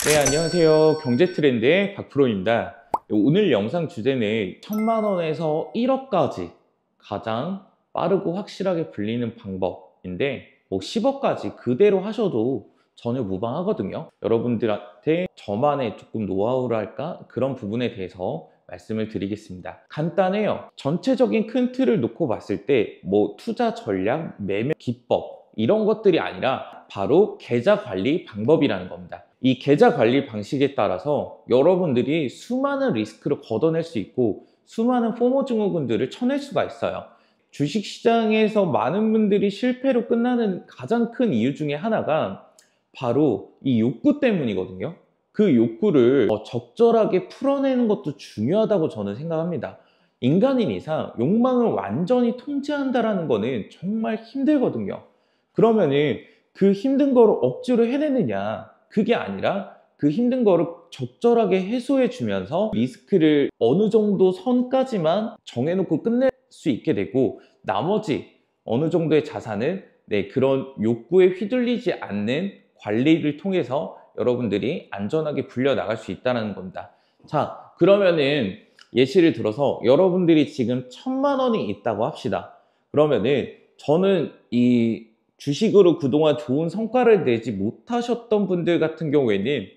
네, 안녕하세요. 경제트렌드의 박프로입니다. 오늘 영상 주제는 1000만 원에서 1억까지 가장 빠르고 확실하게 불리는 방법인데 10억까지 그대로 하셔도 전혀 무방하거든요. 여러분들한테 저만의 조금 노하우랄까 그런 부분에 대해서 말씀을 드리겠습니다. 간단해요. 전체적인 큰 틀을 놓고 봤을 때 투자 전략, 매매 기법 이런 것들이 아니라 바로 계좌 관리 방법이라는 겁니다. 이 계좌 관리 방식에 따라서 여러분들이 수많은 리스크를 걷어낼 수 있고 수많은 포모 증후군들을 쳐낼 수가 있어요. 주식시장에서 많은 분들이 실패로 끝나는 가장 큰 이유 중에 하나가 바로 이 욕구 때문이거든요. 그 욕구를 적절하게 풀어내는 것도 중요하다고 저는 생각합니다. 인간인 이상 욕망을 완전히 통제한다는 거는 정말 힘들거든요. 그러면은 그 힘든 거를 억지로 해내느냐, 그게 아니라 그 힘든 거를 적절하게 해소해 주면서 리스크를 어느 정도 선까지만 정해놓고 끝낼 수 있게 되고 나머지 어느 정도의 자산은 그런 욕구에 휘둘리지 않는 관리를 통해서 여러분들이 안전하게 불려나갈 수 있다는 겁니다. 자, 그러면은 예시를 들어서 여러분들이 지금 1000만 원이 있다고 합시다. 그러면은 저는 이 주식으로 그동안 좋은 성과를 내지 못하셨던 분들 같은 경우에는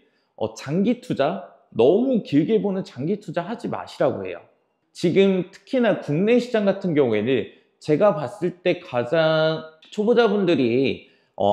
장기 투자, 너무 길게 보는 장기 투자 하지 마시라고 해요. 지금 특히나 국내 시장 같은 경우에는 제가 봤을 때 가장 초보자분들이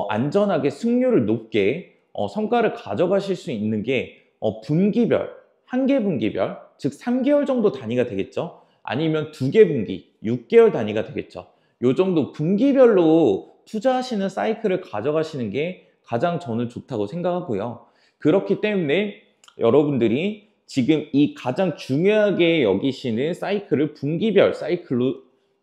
안전하게 승률을 높게 성과를 가져가실 수 있는 게 분기별, 한 개 분기별, 즉 3개월 정도 단위가 되겠죠. 아니면 2개 분기, 6개월 단위가 되겠죠. 요 정도 분기별로 투자하시는 사이클을 가져가시는 게 가장 저는 좋다고 생각하고요. 그렇기 때문에 여러분들이 지금 이 가장 중요하게 여기시는 사이클을 분기별 사이클로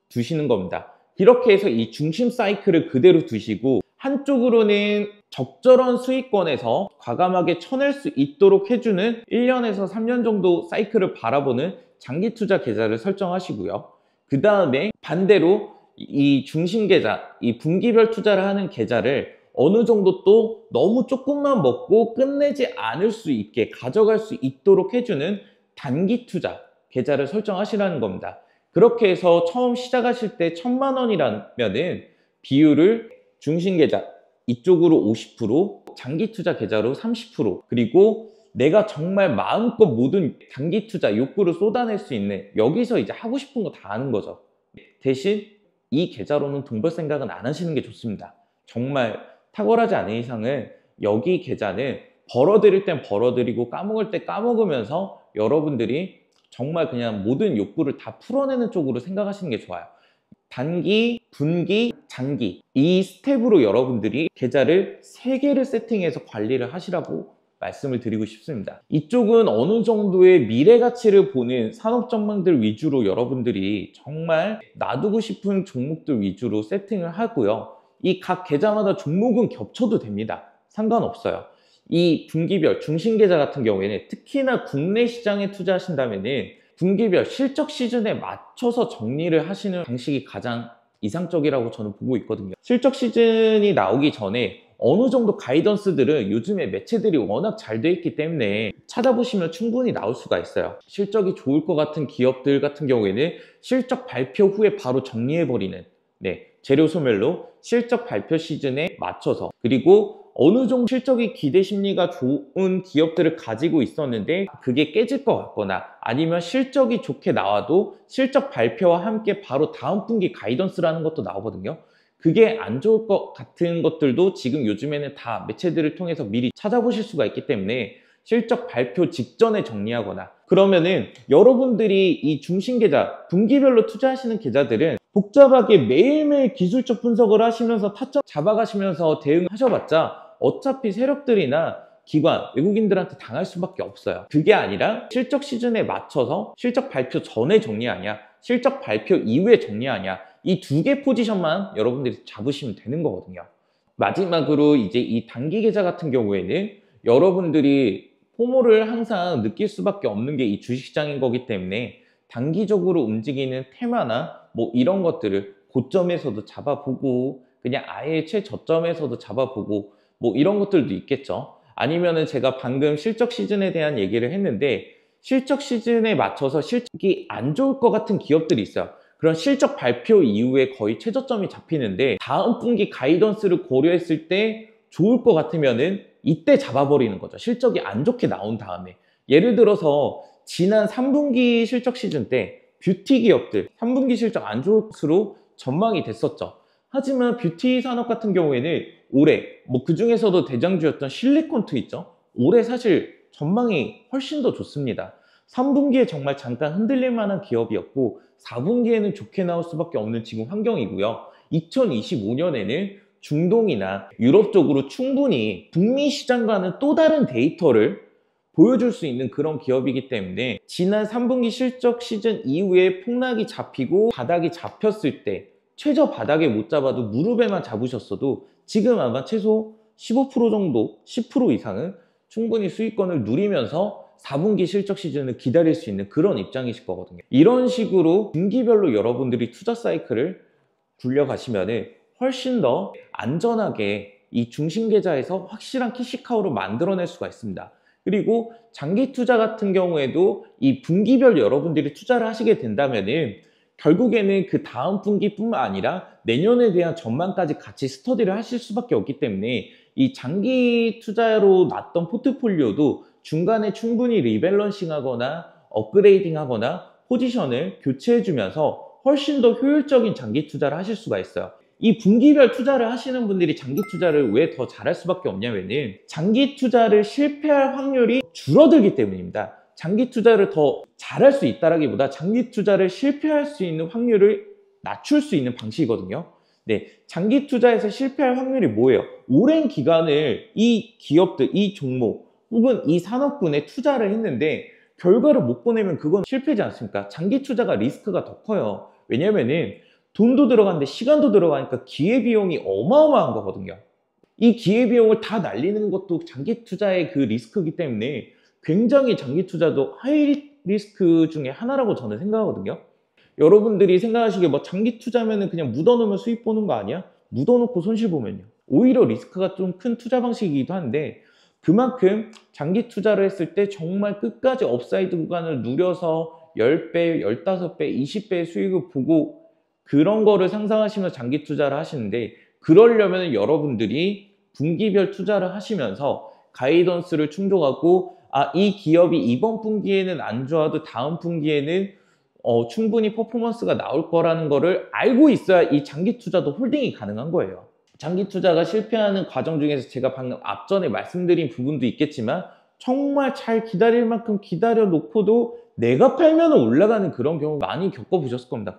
두시는 겁니다. 이렇게 해서 이 중심 사이클을 그대로 두시고 한쪽으로는 적절한 수익권에서 과감하게 쳐낼 수 있도록 해주는 1년에서 3년 정도 사이클을 바라보는 장기 투자 계좌를 설정하시고요. 그 다음에 반대로 이 중심 계좌, 이 분기별 투자를 하는 계좌를 어느 정도 또 너무 조금만 먹고 끝내지 않을 수 있게 가져갈 수 있도록 해주는 단기 투자 계좌를 설정하시라는 겁니다. 그렇게 해서 처음 시작하실 때 1000만 원이라면은 비율을 중심 계좌 이쪽으로 50%, 장기 투자 계좌로 30%, 그리고 내가 정말 마음껏 모든 단기 투자 욕구를 쏟아낼 수 있는 여기서 이제 하고 싶은 거 다 하는 거죠. 대신 이 계좌로는 돈 벌 생각은 안 하시는 게 좋습니다. 정말 탁월하지 않은 이상은 여기 계좌는 벌어들일 땐 벌어들이고 까먹을 때 까먹으면서 여러분들이 정말 그냥 모든 욕구를 다 풀어내는 쪽으로 생각하시는 게 좋아요. 단기, 분기, 장기 이 스텝으로 여러분들이 계좌를 3개를 세팅해서 관리를 하시라고 말씀을 드리고 싶습니다. 이쪽은 어느 정도의 미래 가치를 보는 산업 전망들 위주로 여러분들이 정말 놔두고 싶은 종목들 위주로 세팅을 하고요. 이 각 계좌마다 종목은 겹쳐도 됩니다. 상관없어요. 이 분기별 중심 계좌 같은 경우에는 특히나 국내 시장에 투자하신다면은 분기별 실적 시즌에 맞춰서 정리를 하시는 방식이 가장 이상적이라고 저는 보고 있거든요. 실적 시즌이 나오기 전에 어느 정도 가이던스들은 요즘에 매체들이 워낙 잘 돼 있기 때문에 찾아보시면 충분히 나올 수가 있어요. 실적이 좋을 것 같은 기업들 같은 경우에는 실적 발표 후에 바로 정리해버리는 재료 소멸로 실적 발표 시즌에 맞춰서, 그리고 어느 정도 실적이 기대 심리가 좋은 기업들을 가지고 있었는데 그게 깨질 것 같거나 아니면 실적이 좋게 나와도 실적 발표와 함께 바로 다음 분기 가이던스라는 것도 나오거든요. 그게 안 좋을 것 같은 것들도 지금 요즘에는 다 매체들을 통해서 미리 찾아보실 수가 있기 때문에 실적 발표 직전에 정리하거나, 그러면은 여러분들이 이 중심 계좌, 분기별로 투자하시는 계좌들은 복잡하게 매일매일 기술적 분석을 하시면서 타점 잡아가시면서 대응하셔봤자 어차피 세력들이나 기관, 외국인들한테 당할 수밖에 없어요. 그게 아니라 실적 시즌에 맞춰서 실적 발표 전에 정리하냐, 실적 발표 이후에 정리하냐, 이 2개 포지션만 여러분들이 잡으시면 되는 거거든요. 마지막으로 이제 이 단기 계좌 같은 경우에는 여러분들이 포모를 항상 느낄 수밖에 없는 게 이 주식시장인 거기 때문에 단기적으로 움직이는 테마나 이런 것들을 고점에서도 잡아보고 그냥 아예 최저점에서도 잡아보고 이런 것들도 있겠죠. 아니면은 제가 방금 실적 시즌에 대한 얘기를 했는데 실적 시즌에 맞춰서 실적이 안 좋을 것 같은 기업들이 있어요. 그런 실적 발표 이후에 거의 최저점이 잡히는데 다음 분기 가이던스를 고려했을 때 좋을 것 같으면은 이때 잡아버리는 거죠. 실적이 안 좋게 나온 다음에. 예를 들어서 지난 3분기 실적 시즌 때 뷰티 기업들 3분기 실적 안 좋을수록 전망이 됐었죠. 하지만 뷰티 산업 같은 경우에는 올해 그 중에서도 대장주였던 실리콘트 있죠. 올해 사실 전망이 훨씬 더 좋습니다. 3분기에 정말 잠깐 흔들릴 만한 기업이었고 4분기에는 좋게 나올 수밖에 없는 지금 환경이고요. 2025년에는 중동이나 유럽 쪽으로 충분히 북미 시장과는 또 다른 데이터를 보여줄 수 있는 그런 기업이기 때문에 지난 3분기 실적 시즌 이후에 폭락이 잡히고 바닥이 잡혔을 때 최저 바닥에 못 잡아도 무릎에만 잡으셨어도 지금 아마 최소 15% 정도, 10% 이상은 충분히 수익권을 누리면서 4분기 실적 시즌을 기다릴 수 있는 그런 입장이실 거거든요. 이런 식으로 분기별로 여러분들이 투자 사이클을 굴려가시면 훨씬 더 안전하게 이 중심 계좌에서 확실한 캐시카우로 만들어낼 수가 있습니다. 그리고 장기 투자 같은 경우에도 이 분기별 여러분들이 투자를 하시게 된다면은 결국에는 그 다음 분기뿐만 아니라 내년에 대한 전망까지 같이 스터디를 하실 수밖에 없기 때문에 이 장기 투자로 놨던 포트폴리오도 중간에 충분히 리밸런싱 하거나 업그레이딩 하거나 포지션을 교체해 주면서 훨씬 더 효율적인 장기 투자를 하실 수가 있어요. 이 분기별 투자를 하시는 분들이 장기 투자를 왜 더 잘할 수밖에 없냐면은 장기 투자를 실패할 확률이 줄어들기 때문입니다. 장기 투자를 더 잘할 수 있다라기보다 장기 투자를 실패할 수 있는 확률을 낮출 수 있는 방식이거든요. 네, 장기 투자에서 실패할 확률이 뭐예요? 오랜 기간을 이 기업들, 이 종목 혹은 이 산업군에 투자를 했는데 결과를 못 보내면 그건 실패지 않습니까? 장기 투자가 리스크가 더 커요. 왜냐면은 돈도 들어가는데 시간도 들어가니까 기회비용이 어마어마한 거거든요. 이 기회비용을 다 날리는 것도 장기 투자의 그 리스크이기 때문에 굉장히 장기 투자도 하이 리스크 중에 하나라고 저는 생각하거든요. 여러분들이 생각하시기에 장기 투자면은 그냥 묻어놓으면 수익 보는 거 아니야? 묻어놓고 손실 보면요. 오히려 리스크가 좀 큰 투자 방식이기도 한데 그만큼 장기 투자를 했을 때 정말 끝까지 업사이드 구간을 누려서 10배, 15배, 20배의 수익을 보고 그런 거를 상상하시면서 장기 투자를 하시는데 그러려면 여러분들이 분기별 투자를 하시면서 가이던스를 충족하고 이 기업이 이번 분기에는 안 좋아도 다음 분기에는 충분히 퍼포먼스가 나올 거라는 거를 알고 있어야 이 장기 투자도 홀딩이 가능한 거예요. 장기 투자가 실패하는 과정 중에서 제가 방금 앞전에 말씀드린 부분도 있겠지만 정말 잘 기다릴 만큼 기다려 놓고도 내가 팔면 올라가는 그런 경우 많이 겪어보셨을 겁니다.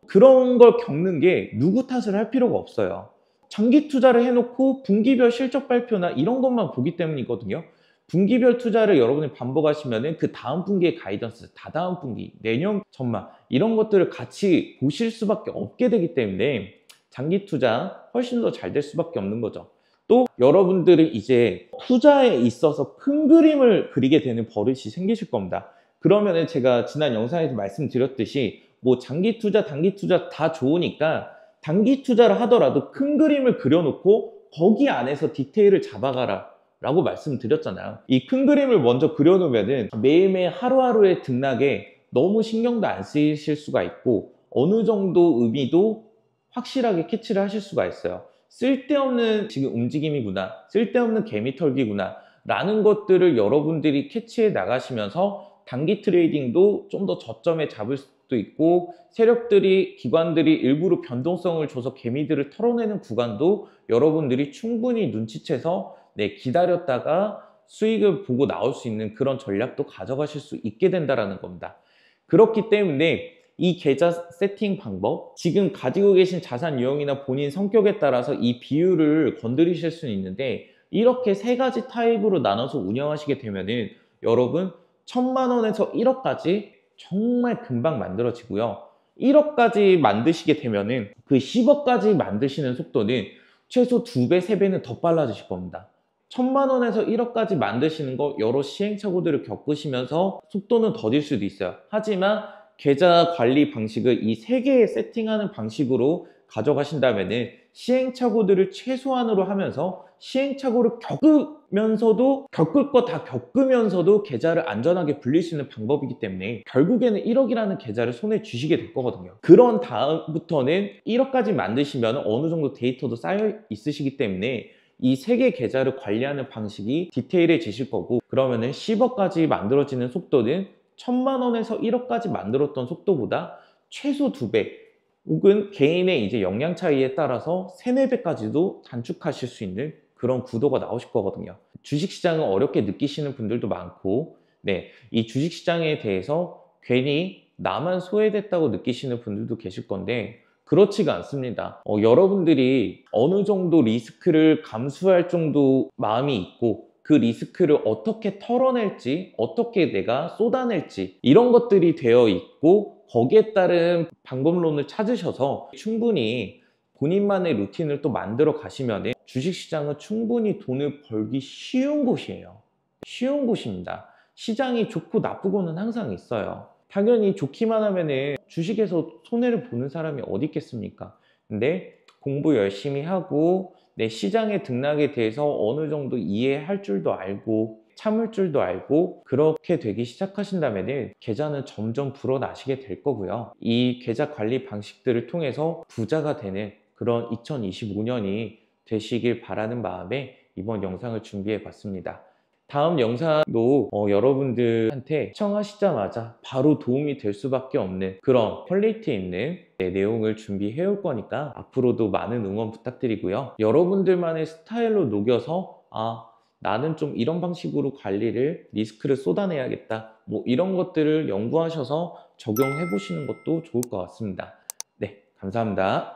그런 걸 겪는 게 누구 탓을 할 필요가 없어요. 장기 투자를 해놓고 분기별 실적 발표나 이런 것만 보기 때문이거든요. 분기별 투자를 여러분이 반복하시면 그 다음 분기의 가이던스, 다다음 분기, 내년 전망 이런 것들을 같이 보실 수밖에 없게 되기 때문에 장기 투자 훨씬 더 잘 될 수밖에 없는 거죠. 또 여러분들은 이제 투자에 있어서 큰 그림을 그리게 되는 버릇이 생기실 겁니다. 그러면은 제가 지난 영상에서 말씀드렸듯이 장기 투자, 단기 투자 다 좋으니까 단기 투자를 하더라도 큰 그림을 그려놓고 거기 안에서 디테일을 잡아가라 라고 말씀드렸잖아요. 이 큰 그림을 먼저 그려놓으면은 매일매일 하루하루의 등락에 너무 신경도 안 쓰이실 수가 있고 어느 정도 의미도 확실하게 캐치를 하실 수가 있어요. 쓸데없는 지금 움직임이구나, 쓸데없는 개미털기구나 라는 것들을 여러분들이 캐치해 나가시면서 단기 트레이딩도 좀 더 저점에 잡을 수도 있고 세력들이, 기관들이 일부러 변동성을 줘서 개미들을 털어내는 구간도 여러분들이 충분히 눈치채서 기다렸다가 수익을 보고 나올 수 있는 그런 전략도 가져가실 수 있게 된다는 겁니다. 그렇기 때문에 이 계좌 세팅 방법, 지금 가지고 계신 자산 유형이나 본인 성격에 따라서 이 비율을 건드리실 수는 있는데 이렇게 세 가지 타입으로 나눠서 운영하시게 되면은 여러분 1000만 원에서 1억까지 정말 금방 만들어지고요. 1억까지 만드시게 되면은 그 10억까지 만드시는 속도는 최소 2배, 3배는 더 빨라지실 겁니다. 1000만 원에서 1억까지 만드시는 거 여러 시행착오들을 겪으시면서 속도는 더딜 수도 있어요. 하지만 계좌 관리 방식을 이 3개의 세팅하는 방식으로 가져가신다면은 시행착오들을 최소한으로 하면서 시행착오를 겪을 거 다 겪으면서도 계좌를 안전하게 불릴 수 있는 방법이기 때문에 결국에는 1억이라는 계좌를 손에 쥐시게 될 거거든요. 그런 다음부터는 1억까지 만드시면 어느 정도 데이터도 쌓여 있으시기 때문에 이 3개 계좌를 관리하는 방식이 디테일해지실 거고, 그러면은 10억까지 만들어지는 속도는 1000만 원에서 1억까지 만들었던 속도보다 최소 2배, 혹은 개인의 이제 역량 차이에 따라서 3, 4배까지도 단축하실 수 있는 그런 구도가 나오실 거거든요. 주식시장을 어렵게 느끼시는 분들도 많고, 네, 이 주식시장에 대해서 괜히 나만 소외됐다고 느끼시는 분들도 계실 건데, 그렇지가 않습니다. 여러분들이 어느 정도 리스크를 감수할 정도 마음이 있고, 그 리스크를 어떻게 털어낼지, 어떻게 내가 쏟아낼지, 이런 것들이 되어 있고, 거기에 따른 방법론을 찾으셔서 충분히 본인만의 루틴을 또 만들어 가시면 주식시장은 충분히 돈을 벌기 쉬운 곳이에요. 쉬운 곳입니다. 시장이 좋고 나쁘고는 항상 있어요. 당연히 좋기만 하면은 주식에서 손해를 보는 사람이 어디 있겠습니까? 근데 공부 열심히 하고 내 시장의 등락에 대해서 어느 정도 이해할 줄도 알고 참을 줄도 알고 그렇게 되기 시작하신다면 계좌는 점점 불어나시게 될 거고요. 이 계좌 관리 방식들을 통해서 부자가 되는 그런 2025년이 되시길 바라는 마음에 이번 영상을 준비해 봤습니다. 다음 영상도 여러분들한테 시청하시자마자 바로 도움이 될 수밖에 없는 그런 퀄리티 있는 내용을 준비해 올 거니까 앞으로도 많은 응원 부탁드리고요. 여러분들만의 스타일로 녹여서 나는 좀 이런 방식으로 관리를 리스크를 쏟아내야겠다, 뭐 이런 것들을 연구하셔서 적용해 보시는 것도 좋을 것 같습니다. 네, 감사합니다.